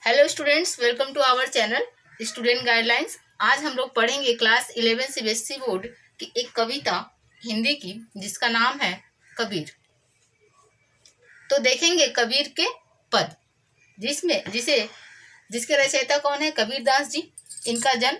Hello students, welcome to our channel student guidelines. आज हम लोग पढ़ेंगे क्लास 11 सीबीएसई बोर्ड की एक कविता हिंदी की जिसका नाम है कबीर। तो देखेंगे कबीर के पद, जिसके रचयिता कौन है? कबीर दास जी। इनका जन्म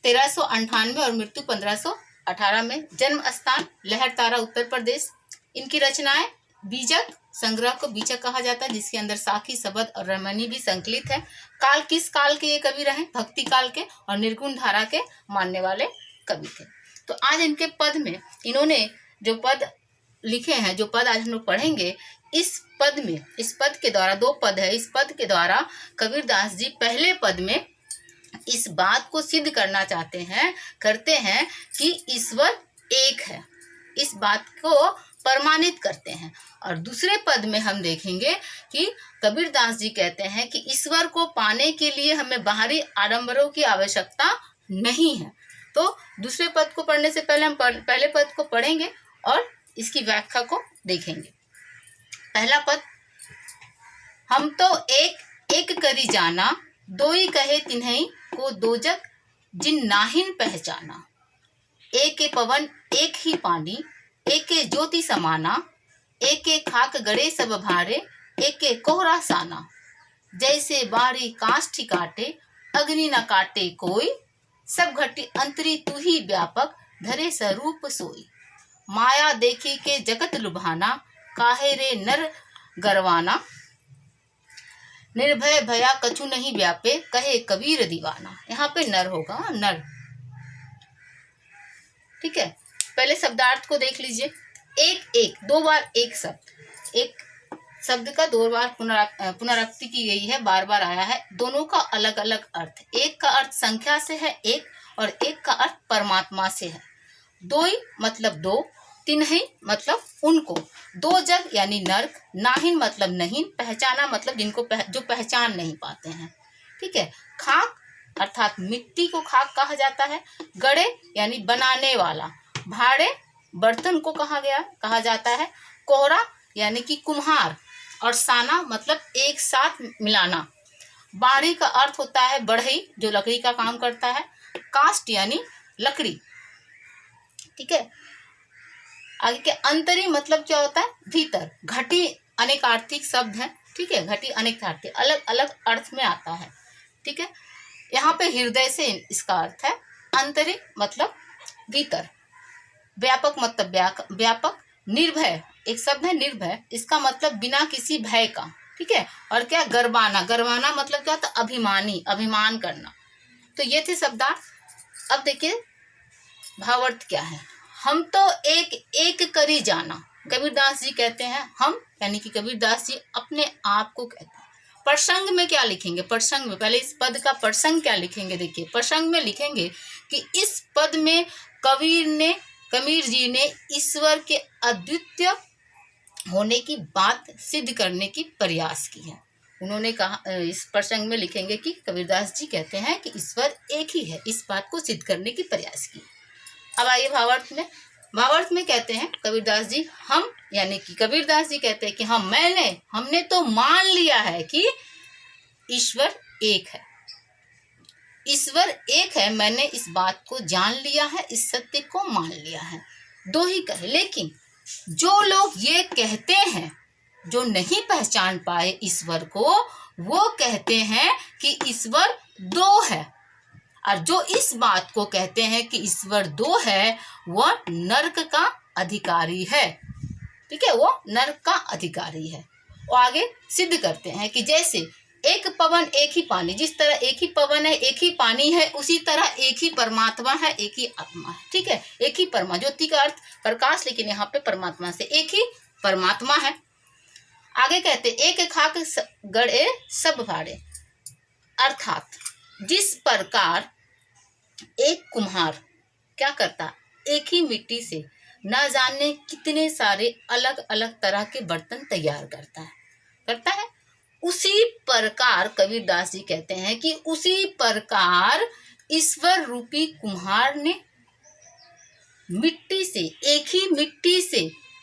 1398 और मृत्यु 1518 में। जन्म स्थान लहरतारा, उत्तर प्रदेश। इनकी रचनाएं बीजक संग्रह को बीजक कहा जाता है, जिसके अंदर साखी, शबद और रमणी भी संकलित है। काल किस काल के ये कवि रहे? भक्ति काल के और निर्गुण धारा के मानने वाले कवि थे। तो आज इनके पद में इन्होंने जो पद लिखे हैं, जो पद आज हम लोग पढ़ेंगे, इस पद के द्वारा, दो पद है, इस पद के द्वारा कबीर दास जी पहले पद में इस बात को सिद्ध करना करते हैं कि ईश्वर एक है। इस बात को प्रमाणित करते हैं। और दूसरे पद में हम देखेंगे कि कबीर दास जी कहते हैं कि ईश्वर को पाने के लिए हमें बाहरी आडंबरों की आवश्यकता नहीं है। तो दूसरे पद को पढ़ने से पहले हम पहले पद को पढ़ेंगे और इसकी व्याख्या को देखेंगे। पहला पद, हम तो एक एक करी जाना, दो ही कहे तिन्हीं को दोजक जिन नाहिन पहचाना। एक के पवन एक ही पानी, एक के ज्योति समाना, एक के खाक गड़े सब भारे, एक के कोहरा साना। जैसे बारी काष्ठी काटे, अग्नि न काटे कोई, सब घटी अंतरी तू ही व्यापक, धरे स्वरूप सोई। माया देखी के जगत लुभाना, काहे रे नर गरवाना। निर्भय भया कछु नहीं व्यापे, कहे कबीर दीवाना। यहाँ पे नर होगा, नर। ठीक है, पहले शब्दार्थ को देख लीजिए। एक एक, दो बार एक शब्द, एक शब्द का दो बार पुनरावृत्ति की गई है, बार बार आया है। दोनों का अलग अलग अर्थ। एक का अर्थ संख्या से है एक, और एक का अर्थ परमात्मा से है। दोई मतलब दो, तिन्हीं मतलब उनको, दो जग यानी नरक, नाहिन मतलब नहीं, पहचाना मतलब जिनको जो पहचान नहीं पाते हैं। ठीक है, खाक अर्थात मिट्टी को खाक कहा जाता है। गड़े यानी बनाने वाला, भाड़े बर्तन को कहा जाता है। कोहरा यानी कि कुम्हार, और साना मतलब एक साथ मिलाना। बाड़ी का अर्थ होता है बढ़ई, जो लकड़ी का काम करता है। कास्ट यानी लकड़ी। ठीक है, आगे के अंतरी मतलब क्या होता है? भीतर। घटी अनेकार्थिक शब्द है। ठीक है, घटी अनेकार्थिक, अलग अलग अर्थ में आता है। ठीक है, यहाँ पे हृदय से इसका अर्थ है। अंतरिक मतलब भीतर। व्यापक मतलब व्यापक। निर्भय एक शब्द है, निर्भय, इसका मतलब बिना किसी भय का। ठीक है, और क्या? गर्वाना, गर्वाना मतलब क्या होता है? अभिमानी, अभिमान करना। तो ये थे शब्दार्थ। अब देखिए भावार्थ क्या है। हम तो एक एक करी जाना। कबीर दास जी कहते हैं, हम यानी कि कबीर दास जी अपने आप को कहते हैं। प्रसंग में क्या लिखेंगे? प्रसंग में पहले इस पद का प्रसंग क्या लिखेंगे? देखिए, प्रसंग में लिखेंगे कि इस पद में कबीर जी ने ईश्वर के अद्वितीय होने की बात सिद्ध करने की प्रयास की है। उन्होंने कहा, इस प्रसंग में लिखेंगे कि कबीरदास जी कहते हैं कि ईश्वर एक ही है, इस बात को सिद्ध करने की प्रयास की। अब आइए भावार्थ में। भावार्थ में कहते हैं कबीरदास जी, हम यानी कि कबीरदास जी कहते हैं कि हमने तो मान लिया है कि ईश्वर एक है। ईश्वर एक है, मैंने इस बात को जान लिया है, इस सत्य को मान लिया है। दो ही कहे, लेकिन जो लोग ये कहते हैं, जो नहीं पहचान पाए ईश्वर को, वो कहते हैं कि ईश्वर दो है। और जो इस बात को कहते हैं कि ईश्वर दो है, वह नरक का अधिकारी है। ठीक है, वो नरक का अधिकारी है। और आगे सिद्ध करते हैं कि जैसे एक पवन एक ही पानी, जिस तरह एक ही पवन है, एक ही पानी है, उसी तरह एक ही परमात्मा है, एक ही आत्मा है। ठीक है, एक ही परमा, ज्योति का अर्थ प्रकाश, लेकिन यहाँ पे परमात्मा से एक ही परमात्मा है। आगे कहते एक खाक गड़े सब भाड़े, अर्थात जिस प्रकार एक कुम्हार क्या करता, एक ही मिट्टी से न जाने कितने सारे अलग अलग तरह के बर्तन तैयार करता है, उसी प्रकार कबीर दास जी कहते हैं कि उसी प्रकार ईश्वर रूपी कुम्हार ने एक ही मिट्टी से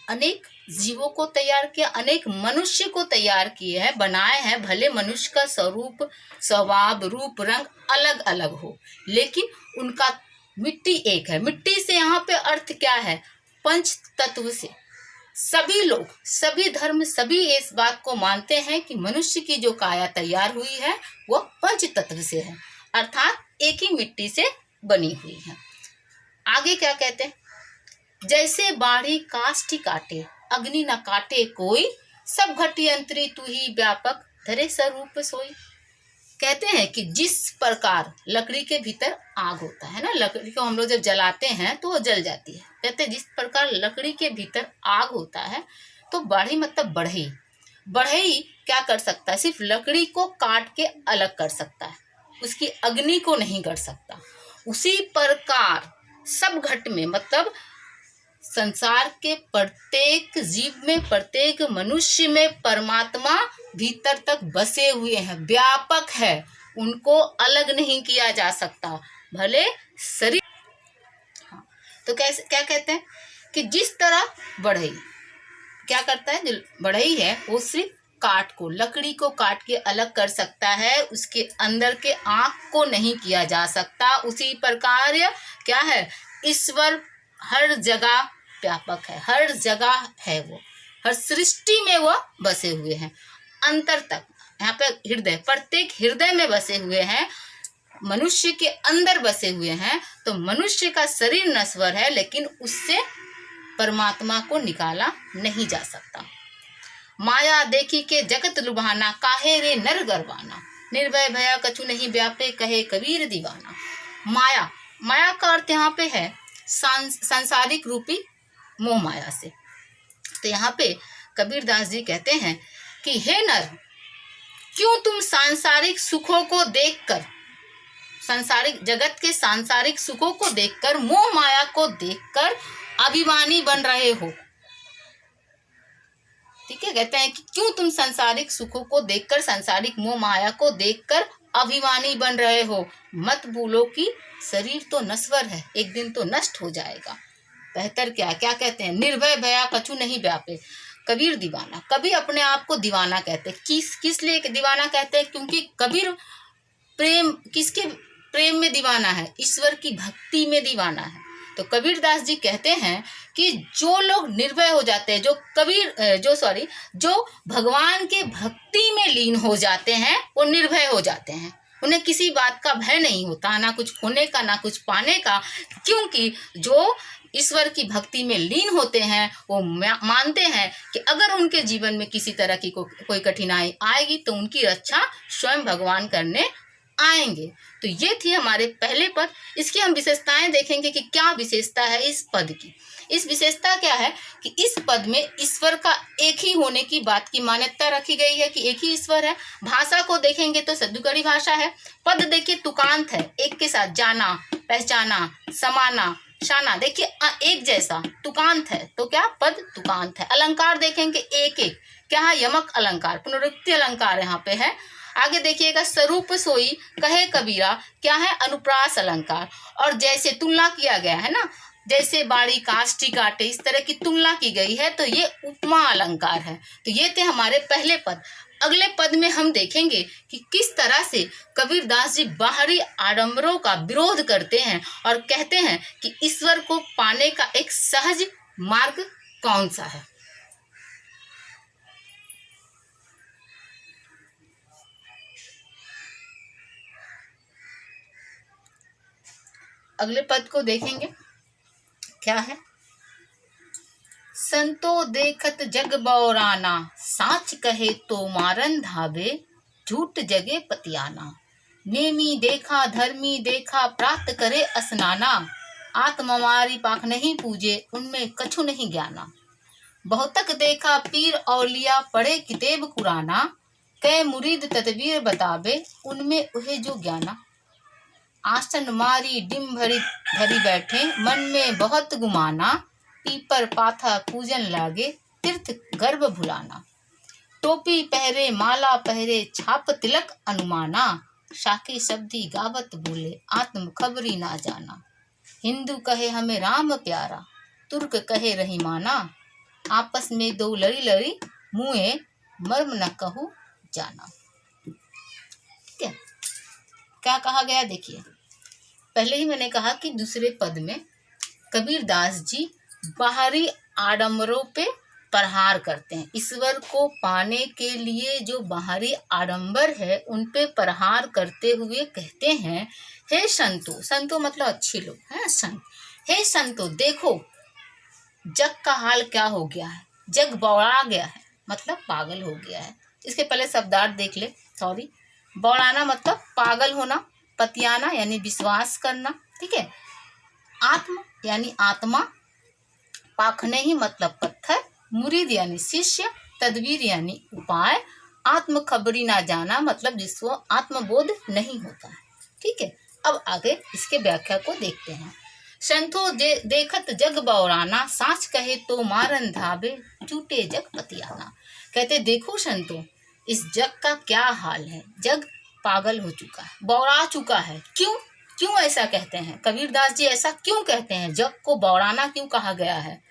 अनेक जीवों को तैयार किया, अनेक मनुष्य को तैयार किए हैं, बनाए हैं। भले मनुष्य का स्वरूप, स्वभाव, रूप, रंग अलग अलग हो, लेकिन उनका मिट्टी एक है। मिट्टी से यहाँ पे अर्थ क्या है? पंच तत्व से। सभी लोग, सभी धर्म, सभी इस बात को मानते हैं कि मनुष्य की जो काया तैयार हुई है वो पंच तत्व से है, अर्थात एक ही मिट्टी से बनी हुई है। आगे क्या कहते हैं? जैसे बाढ़ी काष्ठी काटे, अग्नि न काटे कोई, सब घटी अंतरी तू ही व्यापक, धरे स्वरूप सोई। कहते हैं कि जिस प्रकार लकड़ी के भीतर आग होता है ना, लकड़ी को हम लोग जब जलाते हैं तो वो जल जाती है। कहते हैं जिस प्रकार लकड़ी के भीतर आग होता है, तो बाढ़ी मतलब बढ़ई, बढ़ई क्या कर सकता है? सिर्फ लकड़ी को काट के अलग कर सकता है, उसकी अग्नि को नहीं कर सकता। उसी प्रकार सब घट में, मतलब संसार के प्रत्येक जीव में, प्रत्येक मनुष्य में परमात्मा भीतर तक बसे हुए हैं, व्यापक है, उनको अलग नहीं किया जा सकता, भले शरीर। हाँ, तो कैसे, क्या कहते हैं कि जिस तरह बढ़ई क्या करता है, जो बढ़ई है वो सिर्फ काट को, लकड़ी को काट के अलग कर सकता है, उसके अंदर के आँख को नहीं किया जा सकता। उसी प्रकार क्या है, ईश्वर हर जगह व्यापक है, हर जगह है, वो हर सृष्टि में वो बसे हुए हैं, अंतर तक। यहाँ पे हृदय, प्रत्येक हृदय में बसे हुए हैं, मनुष्य के अंदर बसे हुए हैं। तो मनुष्य का शरीर नश्वर है, लेकिन उससे परमात्मा को निकाला नहीं जा सकता। माया देखी के जगत लुभाना, काहे रे नर गरबाना, निर्भय भया कछु नहीं व्यापे, कहे कबीर दीवाना। माया, माया का अर्थ यहाँ पे है सांसारिक रूपी मोह माया से। तो यहाँ पे कबीर दास जी कहते हैं कि हे नर, क्यों तुम सांसारिक सुखों को देखकर, सांसारिक जगत के सांसारिक सुखों को देखकर, मोह माया को देखकर अभिमानी बन रहे हो? ठीक है, कहते हैं कि क्यों तुम सांसारिक सुखों को देखकर, सांसारिक मोह माया को देखकर अभिमानी बन रहे हो? मत भूलो कि शरीर तो नश्वर है, एक दिन तो नष्ट हो जाएगा। बेहतर क्या कहते हैं, निर्भय भया कछु नहीं व्यापे, कबीर दीवाना। कबीर अपने आप को दीवाना कहते हैं। किस लिए दीवाना कहते हैं? क्योंकि कबीर प्रेम, किसके प्रेम में दीवाना है? ईश्वर की भक्ति में दीवाना है। तो कबीर दास जी कहते हैं कि जो लोग निर्भय हो जाते हैं, जो भगवान के भक्ति में लीन हो जाते हैं, वो निर्भय हो जाते हैं। उन्हें किसी बात का भय नहीं होता, ना कुछ खोने का, ना कुछ पाने का, क्योंकि जो ईश्वर की भक्ति में लीन होते हैं वो मानते हैं कि अगर उनके जीवन में किसी तरह की कोई कठिनाई आएगी तो उनकी रक्षा स्वयं भगवान करने आएंगे। तो ये थी हमारे पहले पद। इसकी हम विशेषताएं देखेंगे कि क्या विशेषता है इस पद की। इस विशेषता क्या है कि इस पद में ईश्वर का एक ही होने की बात की मान्यता रखी गई है कि एक ही ईश्वर है। भाषा को देखेंगे तो सद्गुणी भाषा है। पद देखिए तुकांत है, एक के साथ जाना, पहचाना, समाना, शाना, देखिए एक जैसा तुकांत है, तो क्या पद तुकांत है। अलंकार देखेंगे एक एक, क्या है, यमक अलंकार, पुनरुक्ति अलंकार यहाँ पे है। आगे देखिएगा स्वरूप सोई कहे कबीरा, क्या है, अनुप्रास अलंकार। और जैसे तुलना किया गया है ना, जैसे बाड़ी काष्ठी काटे, इस तरह की तुलना की गई है, तो ये उपमा अलंकार है। तो ये थे हमारे पहले पद। अगले पद में हम देखेंगे कि किस तरह से कबीर दास जी बाहरी आडंबरों का विरोध करते हैं और कहते हैं कि ईश्वर को पाने का एक सहज मार्ग कौन सा है। अगले पद को देखेंगे, क्या है, संतो देखत जग बौराना, साच कहे तो मारन धाबे, झूठ जगे पतियाना। नेमी देखा धर्मी देखा, प्राप्त करे असनाना, आत्म मारी पाख नहीं पूजे, उनमें कछु नहीं ज्ञाना। बहुतक देखा पीर औलिया, पढ़े किताब कुराना, कै मुरीद तदबीर बतावे, उनमें उहे जो ज्ञाना। आसन मारी डिम भरी बैठे, मन में बहुत गुमाना, पीपर पाथा पूजन लागे, तीर्थ गर्भ भुलाना। टोपी पहरे माला पहरे, छाप तिलक अनुमाना, शाकी शब्दी गावत बोले, आत्म खबरी ना जाना। हिंदू कहे हमें राम प्यारा, तुर्क कहे रहीमाना, आपस में दो लड़ी लड़ी मुँहे मर्म न कहूँ जाना। ठीक है, क्या कहा गया देखिए। पहले ही मैंने कहा कि दूसरे पद में कबीरदास जी बाहरी आडंबरों पे प्रहार करते हैं। ईश्वर को पाने के लिए जो बाहरी आडंबर है उन पे प्रहार करते हुए कहते हैं, हे संतो, संतो मतलब अच्छे लोग हैं, संत, हे संतो देखो जग का हाल क्या हो गया है, जग बौड़ा गया है, मतलब पागल हो गया है। इसके पहले शब्दार्थ देख ले। सॉरी, बौड़ाना मतलब पागल होना, पतियाना यानी विश्वास करना। ठीक है, आत्म यानी आत्मा, पाखने ही मतलब पत्थर, मुरीद यानी शिष्य, तदबीर यानी उपाय, आत्म खबरी ना जाना मतलब जिसको आत्मबोध नहीं होता है। ठीक है, अब आगे इसके व्याख्या को देखते हैं। संतो देखत जग बौराना, सांच कहे तो मारन धाबे, झूठे जग पतियाना। कहते देखो संतो, इस जग का क्या हाल है, जग पागल हो चुका है, बौरा चुका है। क्यों क्यों ऐसा कहते हैं कबीरदास जी, ऐसा क्यों कहते हैं, जग को बौड़ाना क्यों कहा गया है?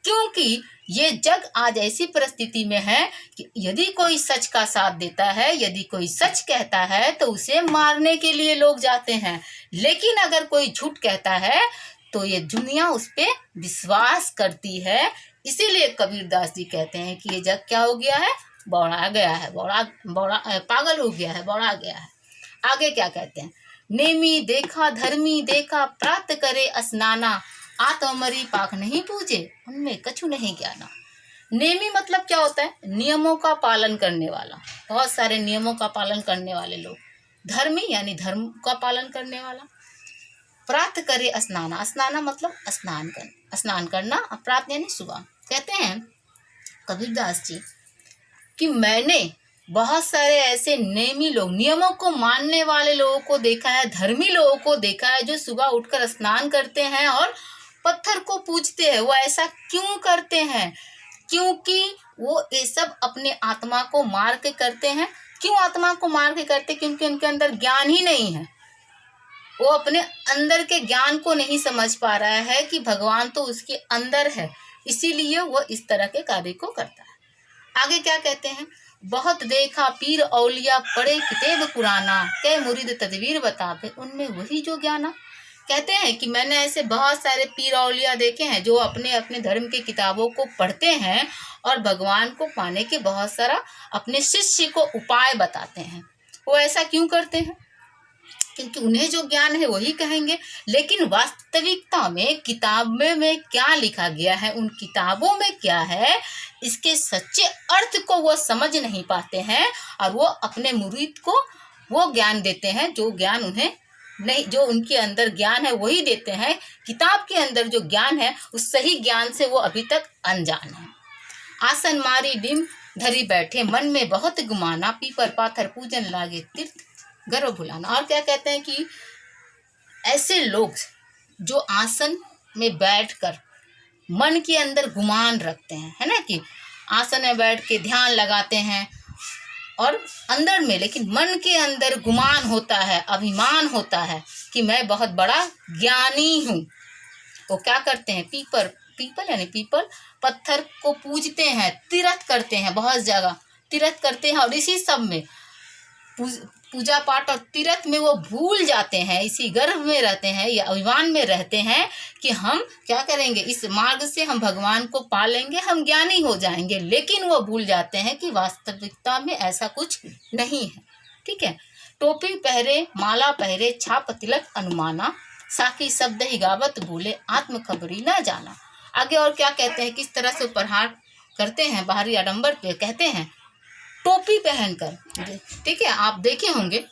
क्योंकि ये जग आज ऐसी परिस्थिति में है कि यदि कोई सच का साथ देता है, यदि कोई सच कहता है तो उसे मारने के लिए लोग जाते हैं, लेकिन अगर कोई झूठ कहता है तो ये दुनिया उस पर विश्वास करती है। इसीलिए कबीरदास जी कहते हैं कि ये जग क्या हो गया है, बौड़ा गया है, पागल हो गया है, बौड़ा गया है। आगे क्या कहते हैं, नेमी देखा धर्मी देखा, प्राप्त करे स्नाना, आत्मरी पाक नहीं पूजे, उनमें कछु नहीं ज्ञाना। नेमी मतलब क्या होता है, नियमों का पालन करने वाला, बहुत सारे नियमों का पालन करने वाले लोग। धर्मी यानी धर्म का पालन करने वाला। प्राप्त करे स्नाना, स्नाना मतलब स्नान करना, प्राप्त यानी सुबह। कहते हैं कबीरदास जी कि मैंने बहुत सारे ऐसे नेमी लोग, नियमों को मानने वाले लोगों को देखा है, धर्मी लोगों को देखा है, जो सुबह उठकर स्नान करते हैं और पत्थर को पूजते हैं। वो ऐसा क्यों करते हैं? क्योंकि वो ये सब अपने आत्मा को मार के करते हैं। क्यों आत्मा को मार के करते? क्योंकि उनके अंदर ज्ञान ही नहीं है। वो अपने अंदर के ज्ञान को नहीं समझ पा रहा है कि भगवान तो उसके अंदर है, इसीलिए वो इस तरह के कार्य को करता है। आगे क्या कहते हैं, बहुत देखा पीर औलिया, पढ़े किताब पुराना, कै मुरीद तदबीर बतावे, उनमें वही जो ज्ञाना। कहते हैं कि मैंने ऐसे बहुत सारे पीर औलिया देखे हैं जो अपने अपने धर्म की किताबों को पढ़ते हैं और भगवान को पाने के बहुत सारा अपने शिष्य को उपाय बताते हैं। वो ऐसा क्यों करते हैं? क्योंकि उन्हें जो ज्ञान है वही कहेंगे, लेकिन वास्तविकता में किताबों में क्या लिखा गया है, उन किताबों में क्या है, इसके सच्चे अर्थ को वो समझ नहीं पाते हैं और वो अपने मुरीद को वो ज्ञान देते हैं जो ज्ञान उन्हें नहीं, जो उनके अंदर ज्ञान है वही देते हैं। किताब के अंदर जो ज्ञान है उस सही ज्ञान से वो अभी तक अनजान है। आसन मारी डिम धरी बैठे, मन में बहुत गुमाना, पीपर पाथर पूजन लागे तीर्थ गर्व भुलाना। और क्या कहते हैं कि ऐसे लोग जो आसन में बैठकर मन के अंदर गुमान रखते हैं, है ना, कि आसन में बैठ के ध्यान लगाते हैं और अंदर में, लेकिन मन के अंदर गुमान होता है, अभिमान होता है कि मैं बहुत बड़ा ज्ञानी हूँ। वो क्या करते हैं, पीपल यानी पीपल पत्थर को पूजते हैं, तीर्थ करते हैं, बहुत जगह तीर्थ करते हैं और इसी सब में पूजा पाठ और तीर्थ में वो भूल जाते हैं, इसी गर्व में रहते हैं या अभिमान में रहते हैं कि हम क्या करेंगे, इस मार्ग से हम भगवान को पा लेंगे, हम ज्ञानी हो जाएंगे। लेकिन वो भूल जाते हैं कि वास्तविकता में ऐसा कुछ नहीं है। ठीक है, टोपी पहरे माला पहरे, छाप तिलक अनुमाना, साकी शब्द ही गावत बोले, आत्म खबरी ना जाना। आगे और क्या कहते हैं, किस तरह से प्रहार करते हैं बाहरी आडंबर पे। कहते हैं टोपी पहनकर, ठीक है, आप देखे होंगे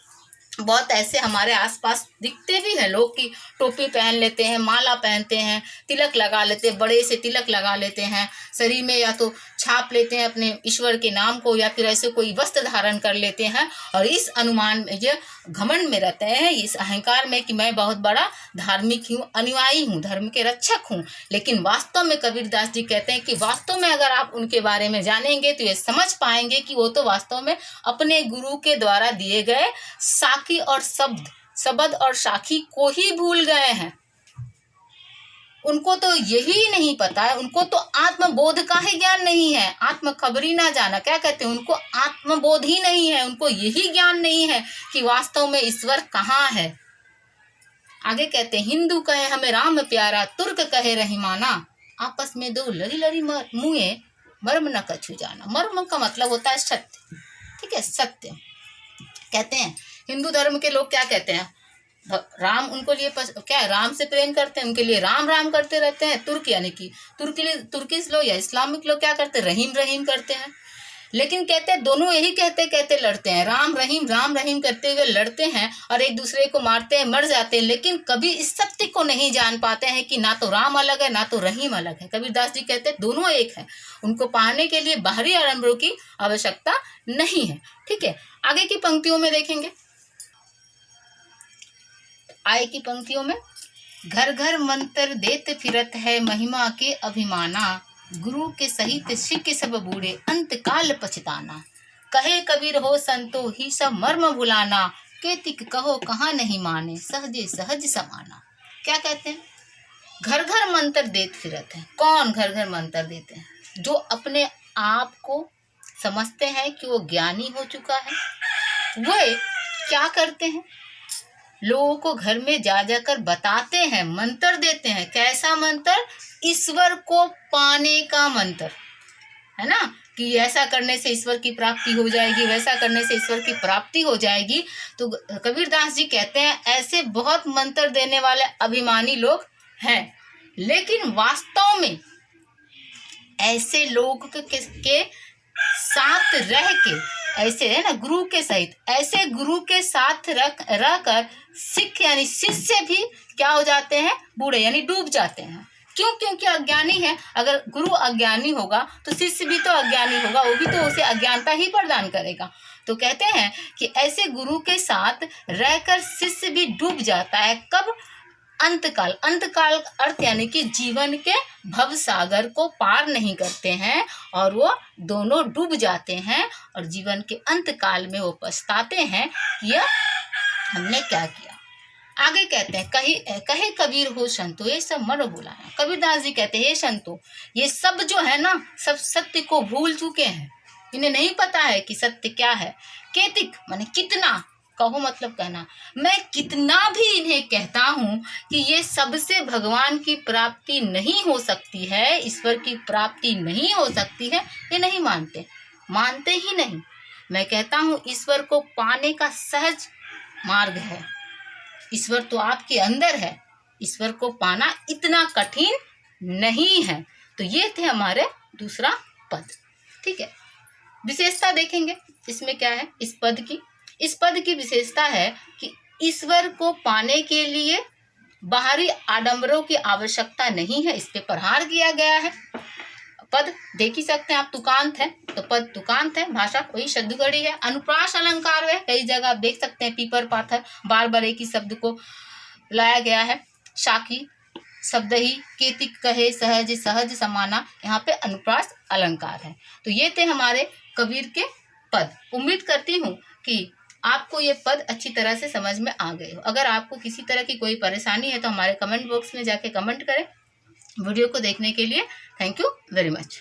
बहुत ऐसे हमारे आसपास दिखते भी हैं लोग कि टोपी पहन लेते हैं, माला पहनते हैं, तिलक लगा लेते हैं, बड़े से तिलक लगा लेते हैं शरीर में, या तो छाप लेते हैं अपने ईश्वर के नाम को, या फिर ऐसे कोई वस्त्र धारण कर लेते हैं और इस अनुमान में, ये घमंड में रहते हैं, इस अहंकार में कि मैं बहुत बड़ा धार्मिक हूँ, अनुयायी हूँ, धर्म के रक्षक हूँ। लेकिन वास्तव में कबीरदास जी कहते हैं कि वास्तव में अगर आप उनके बारे में जानेंगे तो ये समझ पाएंगे कि वो तो वास्तव में अपने गुरु के द्वारा दिए गए साखी और शब्द और साखी को ही भूल गए हैं। उनको तो यही नहीं पता है, उनको तो आत्मबोध का ही ज्ञान नहीं है, आत्म खबरी ना जाना, क्या कहते हैं, उनको आत्मबोध ही नहीं है, उनको यही ज्ञान नहीं है कि वास्तव में ईश्वर कहाँ है। आगे कहते हैं, हिंदू कहे हमें राम प्यारा, तुर्क कहे रहीमाना, आपस में दो लड़ी लड़ी मुँहे, मर्म न कछु जाना। मर्म का मतलब होता है सत्य, ठीक है, सत्य। कहते हैं हिंदू धर्म के लोग क्या कहते हैं, राम उनको लिए क्या है, राम से प्रेम करते हैं, उनके लिए राम राम करते रहते हैं। तुर्क यानी कि तुर्किश लोग या इस्लामिक लोग क्या करते हैं, रहीम रहीम करते हैं। लेकिन कहते हैं दोनों यही कहते कहते लड़ते हैं, राम रहीम करते हुए लड़ते हैं और एक दूसरे को मारते हैं, मर जाते हैं, लेकिन कभी इस सत्य को नहीं जान पाते हैं कि ना तो राम अलग है ना तो रहीम अलग है। कबीरदास जी कहते हैं दोनों एक है, उनको पाने के लिए बाहरी आडंबरों की आवश्यकता नहीं है। ठीक है, आगे की पंक्तियों में देखेंगे, आगे की पंक्तियों में, घर घर मंत्र देते फिरत है, महिमा के अभिमाना, गुरु के सहित सिख सब बूढ़े, अंत काल पछताना, कहे कबीर हो संतो ही सब मर्म भुलाना, केतिक कहो कहाँ नहीं माने, सहजे सहज समाना। क्या कहते हैं, घर घर मंत्र देते फिरत है। कौन घर घर मंत्र देते हैं, जो अपने आप को समझते हैं कि वो ज्ञानी हो चुका है। वे क्या करते हैं, लोगों को घर में जा जाकर बताते हैं, मंत्र देते हैं। कैसा मंत्र, ईश्वर को पाने का मंत्र, है ना, कि ऐसा करने से ईश्वर की प्राप्ति हो जाएगी, वैसा करने से ईश्वर की प्राप्ति हो जाएगी। तो कबीरदास जी कहते हैं ऐसे बहुत मंत्र देने वाले अभिमानी लोग हैं, लेकिन वास्तव में ऐसे लोग के साथ रह के, ऐसे है ना, गुरु के सहित, ऐसे गुरु के साथ रहकर सिख यानी शिष्य भी क्या हो जाते हैं, बूढ़े यानी डूब जाते हैं। क्यों, क्योंकि अज्ञानी है। अगर गुरु अज्ञानी होगा तो शिष्य भी तो अज्ञानी होगा, वो भी तो उसे अज्ञानता ही प्रदान करेगा। तो कहते हैं कि ऐसे गुरु के साथ रहकर शिष्य भी डूब जाता है। कब, अंतकाल। अंतकाल अर्थ यानी कि जीवन के भव सागर को पार नहीं करते हैं और वो दोनों डूब जाते हैं और जीवन के अंतकाल में वो पछताते हैं कि यह हमने क्या किया। आगे कहते हैं, कहे कबीर हो संतो ये सब मर बुलाना। कबीरदास जी कहते हैं, हे संतो, ये सब जो है ना, सब सत्य को भूल चुके हैं, इन्हें नहीं पता है कि सत्य क्या है। केतिक माने कितना, कहो मतलब कहना, मैं कितना भी इन्हें कहता हूँ कि ये सबसे भगवान की प्राप्ति नहीं हो सकती है, ईश्वर की प्राप्ति नहीं हो सकती है, ये नहीं मानते, मानते ही नहीं। मैं कहता हूँ ईश्वर को पाने का सहज मार्ग है, ईश्वर तो आपके अंदर है, ईश्वर को पाना इतना कठिन नहीं है। तो ये थे हमारे दूसरा पद। ठीक है, विशेषता देखेंगे इसमें क्या है, इस पद की विशेषता है कि ईश्वर को पाने के लिए बाहरी आडंबरों की आवश्यकता नहीं है। इस पे प्रहार किया गया है। पद देख ही सकते हैं आप, तुकांत है तो पद तुकांत है, भाषा वही शब्दगढ़ी है, अनुप्रास अलंकार है, कई जगह आप देख सकते हैं, पीपर पाथर, बार बार एक ही शब्द को लाया गया है। शाकी शब्द ही, केतिक कहे सहज सहज समाना, यहाँ पे अनुप्रास अलंकार है। तो ये थे हमारे कबीर के पद। उम्मीद करती हूँ कि आपको ये पद अच्छी तरह से समझ में आ गए हो। अगर आपको किसी तरह की कोई परेशानी है तो हमारे कमेंट बॉक्स में जाके कमेंट करें। वीडियो को देखने के लिए थैंक यू वेरी मच।